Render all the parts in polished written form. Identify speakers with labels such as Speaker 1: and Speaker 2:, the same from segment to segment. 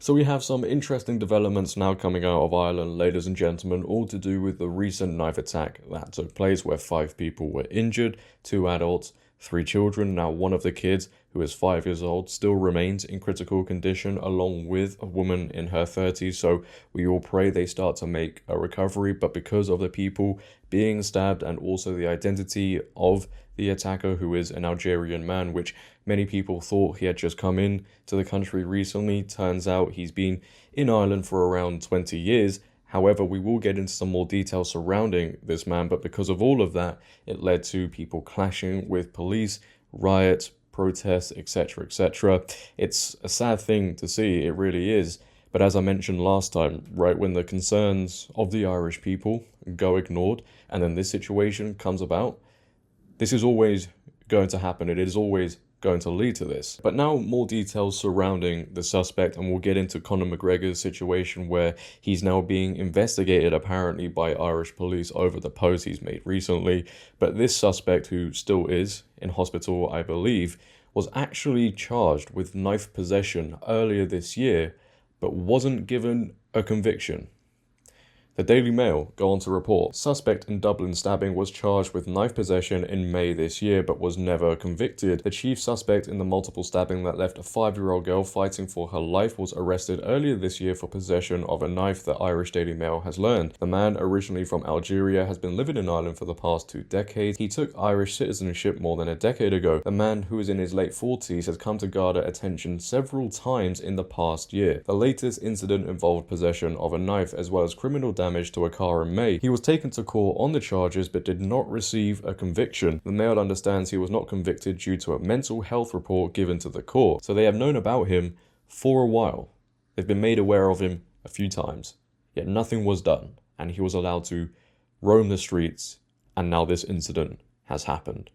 Speaker 1: So we have some interesting developments now coming out of Ireland, ladies and gentlemen, all to do with the recent knife attack that took place where 5 people were injured, 2 adults, 3 children. Now one of the kids, who is 5 years old, still remains in critical condition along with a woman in her 30s. So we all pray they start to make a recovery, but because of the people being stabbed and also the identity of the attacker, who is an Algerian man, which many people thought he had just come in to the country recently. Turns out he's been in Ireland for around 20 years. However, we will get into some more details surrounding this man, but because of all of that, it led to people clashing with police, riots, protests, etc., etc. It's a sad thing to see, it really is. But as I mentioned last time, right when the concerns of the Irish people go ignored, and then this situation comes about, this is always going to happen. It is always going to lead to this. But now more details surrounding the suspect, and we'll get into Conor McGregor's situation where he's now being investigated apparently by Irish police over the post he's made recently. But this suspect, who still is in hospital, I believe, was actually charged with knife possession earlier this year, but wasn't given a conviction. The Daily Mail go on to report, suspect in Dublin stabbing was charged with knife possession in May this year but was never convicted. The chief suspect in the multiple stabbing that left a 5-year-old girl fighting for her life was arrested earlier this year for possession of a knife, the Irish Daily Mail has learned. The man, originally from Algeria, has been living in Ireland for the past 2 decades. He took Irish citizenship more than a decade ago. The man, who is in his late 40s, has come to garner attention several times in the past year. The latest incident involved possession of a knife as well as criminal damage to a car in May. He was taken to court on the charges but did not receive a conviction. The Mail understands he was not convicted due to a mental health report given to the court. So they have known about him for a while. They've been made aware of him a few times, yet nothing was done, and he was allowed to roam the streets, and now this incident has happened.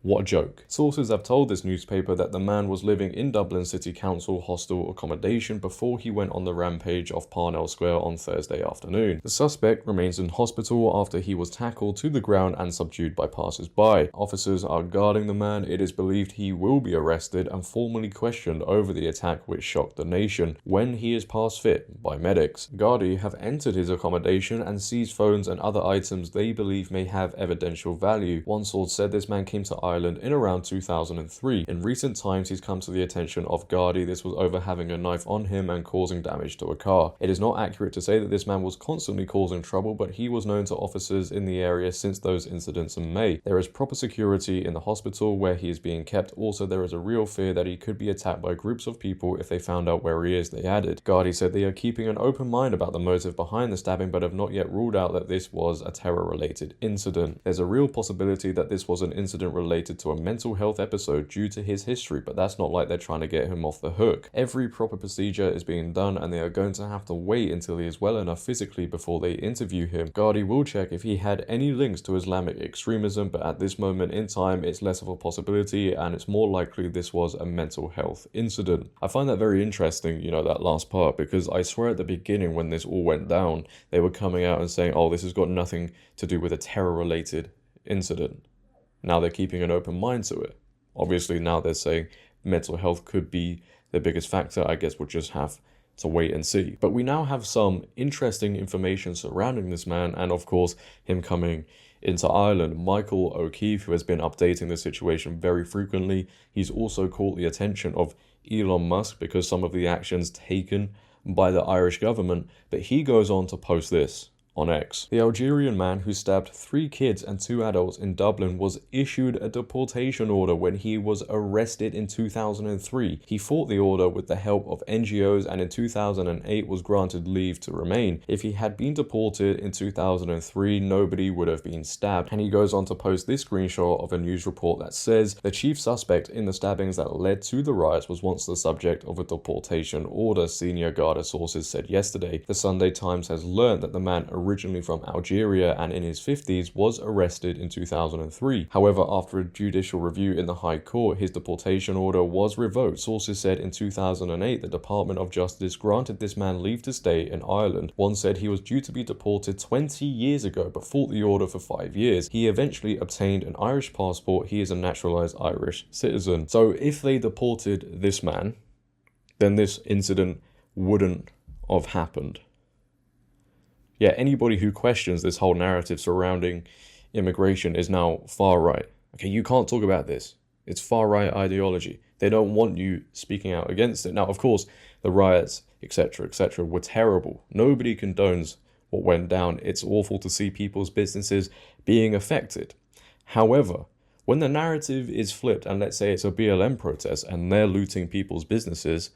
Speaker 1: What a joke. Sources have told this newspaper that the man was living in Dublin City Council hostel accommodation before he went on the rampage off Parnell Square on Thursday afternoon. The suspect remains in hospital after he was tackled to the ground and subdued by passers-by. Officers are guarding the man. It is believed he will be arrested and formally questioned over the attack which shocked the nation when he is passed fit by medics. Gardaí have entered his accommodation and seized phones and other items they believe may have evidential value. One source said this man came to Ireland in around 2003. In recent times, he's come to the attention of Gardaí. This was over having a knife on him and causing damage to a car. It is not accurate to say that this man was constantly causing trouble, but he was known to officers in the area since those incidents in May. There is proper security in the hospital where he is being kept. Also, there is a real fear that he could be attacked by groups of people if they found out where he is, they added. Gardaí said they are keeping an open mind about the motive behind the stabbing, but have not yet ruled out that this was a terror-related incident. There's a real possibility that this was an incident related to a mental health episode due to his history, but that's not like they're trying to get him off the hook. Every proper procedure is being done, and they are going to have to wait until he is well enough physically before they interview him. Gardaí will check if he had any links to Islamic extremism, but at this moment in time, it's less of a possibility, and it's more likely this was a mental health incident. I find that very interesting, that last part, because I swear at the beginning when this all went down, they were coming out and saying, oh, this has got nothing to do with a terror-related incident. Now they're keeping an open mind to it. Obviously now they're saying mental health could be the biggest factor. I guess we'll just have to wait and see. But we now have some interesting information surrounding this man, and of course him coming into Ireland. Michael O'Keefe, who has been updating the situation very frequently, he's also caught the attention of Elon Musk because some of the actions taken by the Irish government, but he goes on to post this on X. The Algerian man who stabbed 3 kids and 2 adults in Dublin was issued a deportation order when he was arrested in 2003. He fought the order with the help of NGOs and in 2008 was granted leave to remain. If he had been deported in 2003, nobody would have been stabbed. And he goes on to post this screenshot of a news report that says the chief suspect in the stabbings that led to the riots was once the subject of a deportation order, senior Garda sources said yesterday. The Sunday Times has learned that the man originally from Algeria and in his 50s, was arrested in 2003. However, after a judicial review in the High Court, his deportation order was revoked. Sources said in 2008, the Department of Justice granted this man leave to stay in Ireland. One said he was due to be deported 20 years ago, but fought the order for 5 years. He eventually obtained an Irish passport. He is a naturalized Irish citizen. So if they deported this man, then this incident wouldn't have happened. Yeah, anybody who questions this whole narrative surrounding immigration is now far right. Okay, you can't talk about this. It's far right ideology. They don't want you speaking out against it. Now, of course, the riots, etc., were terrible. Nobody condones what went down. It's awful to see people's businesses being affected. However, when the narrative is flipped, and let's say it's a BLM protest and they're looting people's businesses,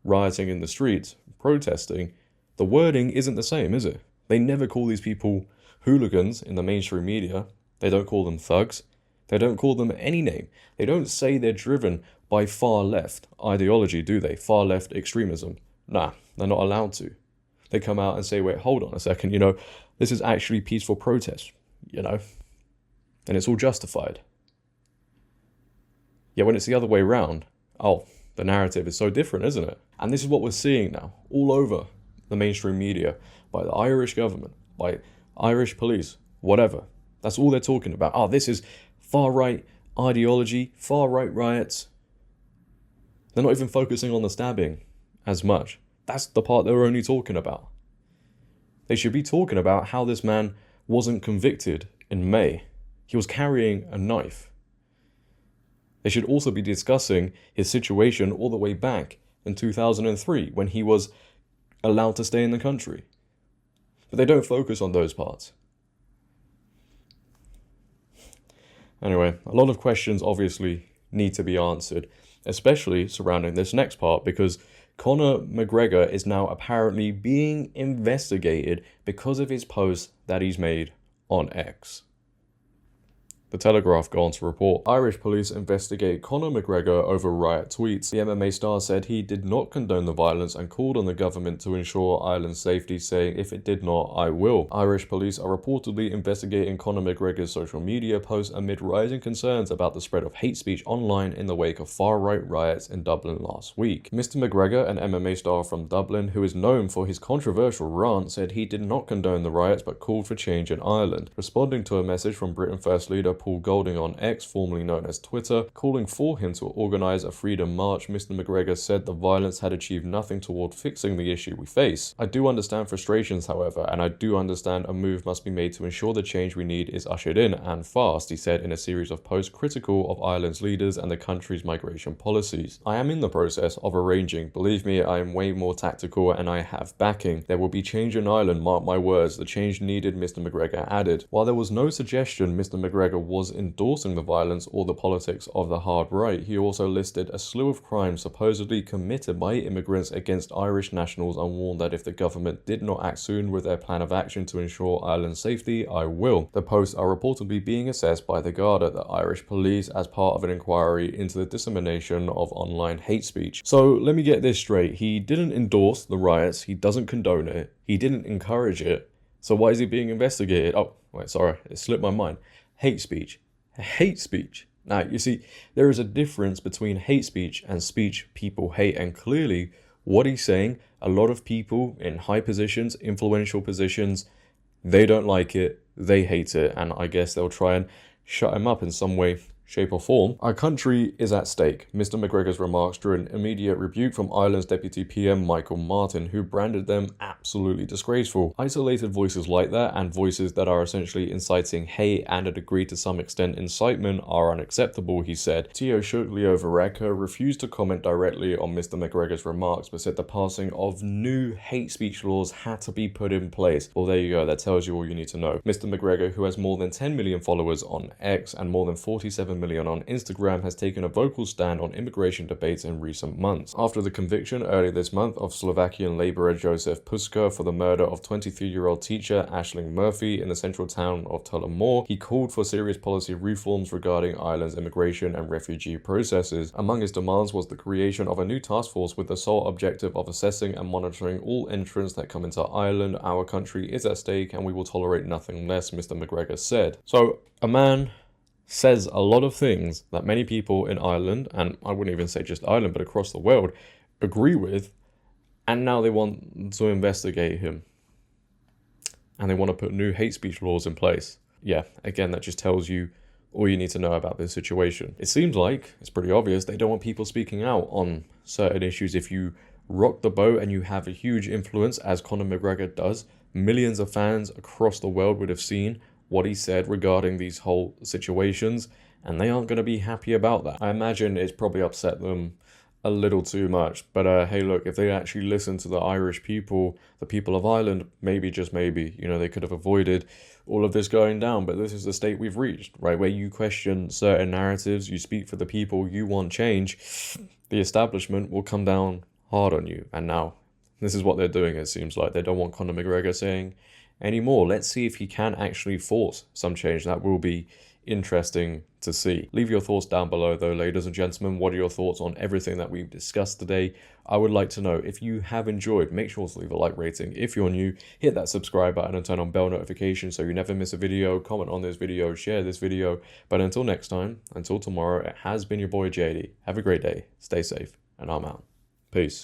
Speaker 1: rioting in the streets, protesting, the wording isn't the same, is it? They never call these people hooligans in the mainstream media. They don't call them thugs. They don't call them any name. They don't say they're driven by far left ideology, do they? Far left extremism. Nah, they're not allowed to. They come out and say, wait, hold on a second, this is actually peaceful protest, and it's all justified. Yeah, when it's the other way around, the narrative is so different, isn't it? And this is what we're seeing now, all over the mainstream media, by the Irish government, by Irish police, whatever. That's all they're talking about. This is far-right ideology, far-right riots. They're not even focusing on the stabbing as much. That's the part they're only talking about. They should be talking about how this man wasn't convicted in May. He was carrying a knife. They should also be discussing his situation all the way back in 2003 when he was allowed to stay in the country. But they don't focus on those parts. Anyway, a lot of questions obviously need to be answered, especially surrounding this next part, because Conor McGregor is now apparently being investigated because of his post that he's made on X. The Telegraph go on to report, Irish police investigate Conor McGregor over riot tweets. The MMA star said he did not condone the violence and called on the government to ensure Ireland's safety, saying, if it did not, I will. Irish police are reportedly investigating Conor McGregor's social media posts amid rising concerns about the spread of hate speech online in the wake of far-right riots in Dublin last week. Mr. McGregor, an MMA star from Dublin, who is known for his controversial rant, said he did not condone the riots but called for change in Ireland. Responding to a message from Britain First leader Paul Golding on X, formerly known as Twitter, calling for him to organise a freedom march, Mr. McGregor said the violence had achieved nothing toward fixing the issue we face. I do understand frustrations, however, and I do understand a move must be made to ensure the change we need is ushered in, and fast, he said in a series of posts critical of Ireland's leaders and the country's migration policies. I am in the process of arranging. Believe me, I am way more tactical and I have backing. There will be change in Ireland, mark my words. The change needed, Mr. McGregor added. While there was no suggestion Mr. McGregor was endorsing the violence or the politics of the hard right, he also listed a slew of crimes supposedly committed by immigrants against Irish nationals and warned that if the government did not act soon with their plan of action to ensure Ireland's safety, I will. The posts are reportedly being assessed by the Garda, the Irish police, as part of an inquiry into the dissemination of online hate speech. So let me get this straight. He didn't endorse the riots, he doesn't condone it, he didn't encourage it. So why is he being investigated? Oh, wait, sorry, it slipped my mind. Hate speech. Hate speech. Now, you see, there is a difference between hate speech and speech people hate, and clearly what he's saying, a lot of people in high positions, influential positions, they don't like it, they hate it, and I guess they'll try and shut him up in some way, shape or form. Our country is at stake. Mr. McGregor's remarks drew an immediate rebuke from Ireland's Deputy PM Michael Martin, who branded them absolutely disgraceful. Isolated voices like that, and voices that are essentially inciting hate and a degree to some extent incitement, are unacceptable, he said. Taoiseach Leo Varadkar refused to comment directly on Mr. McGregor's remarks, but said the passing of new hate speech laws had to be put in place. Well, there you go, that tells you all you need to know. Mr. McGregor, who has more than 10 million followers on X and more than 47 million on Instagram, has taken a vocal stand on immigration debates in recent months. After the conviction earlier this month of Slovakian labourer Joseph Puska for the murder of 23-year-old teacher Aisling Murphy in the central town of Tullamore, he called for serious policy reforms regarding Ireland's immigration and refugee processes. Among his demands was the creation of a new task force with the sole objective of assessing and monitoring all entrants that come into Ireland. Our country is at stake and we will tolerate nothing less, Mr. McGregor said. So, a man says a lot of things that many people in Ireland, and I wouldn't even say just Ireland, but across the world, agree with, and now they want to investigate him. And they want to put new hate speech laws in place. Yeah, again, that just tells you all you need to know about this situation. It seems like, it's pretty obvious, they don't want people speaking out on certain issues if you rock the boat and you have a huge influence, as Conor McGregor does, millions of fans across the world would have seen what he said regarding these whole situations, and they aren't going to be happy about that. I imagine it's probably upset them a little too much, but hey, look, if they actually listened to the Irish people, the people of Ireland, maybe, just maybe, they could have avoided all of this going down. But this is the state we've reached, right, where you question certain narratives, you speak for the people, you want change, the establishment will come down hard on you. And now this is what they're doing. It seems like they don't want Conor McGregor saying anymore. Let's see if he can actually force some change. That will be interesting to see. Leave your thoughts down below though, ladies and gentlemen. What are your thoughts on everything that we've discussed today? I would like to know. If you have enjoyed, make sure to leave a like rating. If you're new, hit that subscribe button and turn on bell notifications so you never miss a video. Comment on this video, share this video. But until next time, until tomorrow, it has been your boy JD. Have a great day, stay safe, and I'm out. Peace.